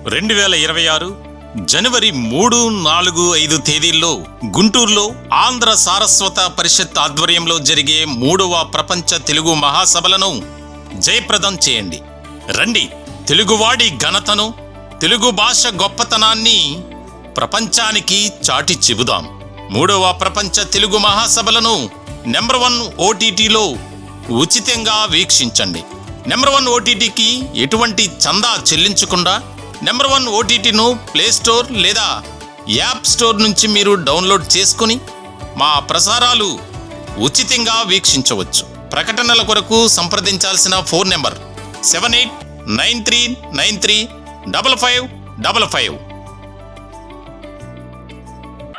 2026 జనవరి 3, 4, 5 తేదీల్లో గుంటూరులో ఆంధ్ర సారస్వత పరిషత్ ఆధ్వర్యంలో జరిగే 3వ ప్రపంచ తెలుగు మహాసభలను జయప్రదం చేయండి. రండి, తెలుగువాడి ఘనతను, తెలుగు భాష గొప్పతనాన్ని ప్రపంచానికి చాటి చెబుదాం. 3వ ప్రపంచ తెలుగు మహాసభలను నెంబర్ 1 OTTలో ఉచితంగా వీక్షించండి. నెంబర్ 1 OTTకి ఎటువంటి చందా చెల్లించకుండా నెంబర్ 1 OTTను ప్లేస్టోర్ లేదా యాప్ స్టోర్ నుంచి మీరు డౌన్లోడ్ చేసుకుని మా ప్రసారాలు ఉచితంగా వీక్షించవచ్చు. ప్రకటనల కొరకు సంప్రదించాల్సిన ఫోన్ నెంబర్ 7893935555.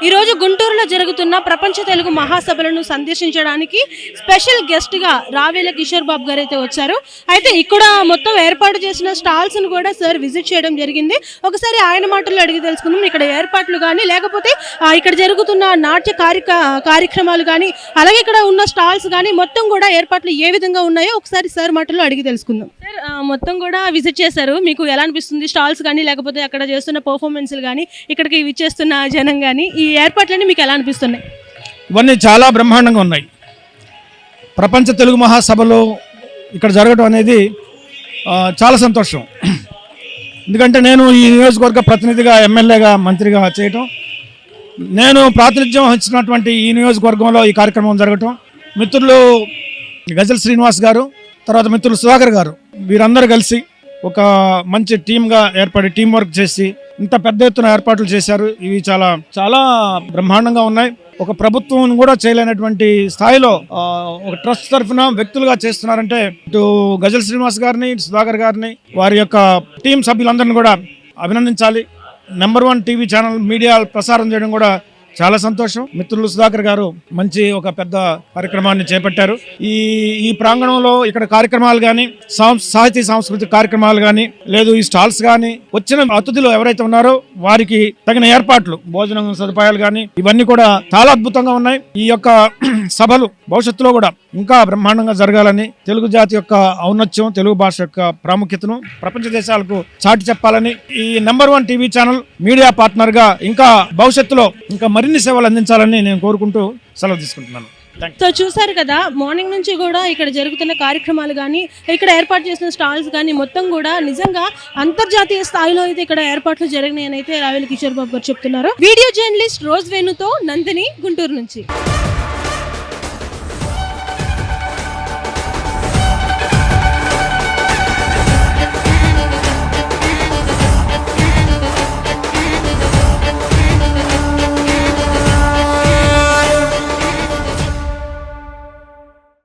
ఈరోజు గుంటూరులో జరుగుతున్న ప్రపంచ తెలుగు మహాసభలను సందర్శించడానికి స్పెషల్ గెస్ట్గా రావేల కిషోర్ బాబు గారు అయితే వచ్చారు. అయితే ఇక్కడ మొత్తం ఏర్పాటు చేసిన స్టాల్స్ను కూడా సార్ విజిట్ చేయడం జరిగింది. ఒకసారి ఆయన మాటల్లో అడిగి తెలుసుకుందాం. ఇక్కడ ఏర్పాట్లు కానీ లేకపోతే ఇక్కడ జరుగుతున్న నాట్య కార్యక్రమాలు కానీ అలాగే ఇక్కడ ఉన్న స్టాల్స్ కానీ మొత్తం కూడా ఏర్పాట్లు ఏ విధంగా ఉన్నాయో ఒకసారి సార్ మాటల్లో అడిగి తెలుసుకుందాం. సార్ మొత్తం కూడా విజిట్ చేశారు, మీకు ఎలా అనిపిస్తుంది? స్టాల్స్ కానీ లేకపోతే అక్కడ చేస్తున్న పర్ఫార్మెన్స్లు కానీ ఇక్కడికి విచ్చేస్తున్న జనం కానీ ఈ ఏర్పాట్లన్నీ మీకు ఎలా అనిపిస్తున్నాయి? ఇవన్నీ చాలా బ్రహ్మాండంగా ఉన్నాయి. ప్రపంచ తెలుగు మహాసభలో ఇక్కడ జరగడం అనేది చాలా సంతోషం. ఎందుకంటే నేను ఈ నియోజకవర్గ ప్రతినిధిగా, ఎమ్మెల్యేగా, మంత్రిగా చేయటం, నేను ప్రాతినిధ్యం వహించినటువంటి ఈ నియోజకవర్గంలో ఈ కార్యక్రమం జరగటం, మిత్రులు గజల్ శ్రీనివాస్ గారు, తర్వాత మిత్రులు సుధాకర్ గారు, వీరందరూ కలిసి ఒక మంచి టీమ్గా ఏర్పడి టీం వర్క్ చేసి ఇంత పెద్ద ఎత్తున ఏర్పాట్లు చేశారు. ఇవి చాలా చాలా బ్రహ్మాండంగా ఉన్నాయి. ఒక ప్రభుత్వం కూడా చేయలేనటువంటి స్థాయిలో ఒక ట్రస్ట్ తరఫున వ్యక్తులుగా చేస్తున్నారంటే ఇటు గజల్ శ్రీనివాస్ గారిని, సుధాకర్ గారిని, వారి యొక్క టీం సభ్యులందరినీ కూడా అభినందించాలి. నెంబర్ 1 టీవీ ఛానల్ మీడియా ప్రసారం చేయడం కూడా చాలా సంతోషం. మిత్రులు సుధాకర్ గారు మంచి ఒక పెద్ద కార్యక్రమాన్ని చేపట్టారు. ఈ ప్రాంగణంలో ఇక్కడ కార్యక్రమాలు కానీ, సాహితీ సాంస్కృతిక కార్యక్రమాలు కానీ, లేదు ఈ స్టాల్స్ కానీ, వచ్చిన అతిథులు ఎవరైతే ఉన్నారో వారికి తగిన ఏర్పాట్లు, భోజనం సదుపాయాలు కానీ ఇవన్నీ కూడా చాలా అద్భుతంగా ఉన్నాయి. ఈ యొక్క సభలు భవిష్యత్తులో కూడా ఇంకా బ్రహ్మాండంగా జరగాలని, తెలుగు జాతి యొక్క ఔన్నత్యం, తెలుగు భాష యొక్క ప్రాముఖ్యతను ప్రపంచ దేశాలకు చాటి చెప్పాలని ఈ number 1 TV channel media partner గా ఇంకా భవిష్యత్తులో ఇంకా మరిన్ని సేవలు అందించాలని నేను కోరుకుంటూ సెలవు తీసుకుంటున్నాను. సో చూసారు కదా, మార్నింగ్ నుంచి కూడా ఇక్కడ జరుగుతున్న కార్యక్రమాలు కానీ, ఇక్కడ ఏర్పాటు చేసిన స్టాల్స్ కానీ మొత్తం కూడా నిజంగా అంతర్జాతీయ స్థాయిలో అయితే ఇక్కడ ఏర్పాట్లు జరిగినాయని అయితే రావేల కిషోర్ బాబు గారు చెప్తున్నారు. వీడియో జర్నలిస్ట్ రోజ్ వేణుతో నందిని, గుంటూరు నుంచి.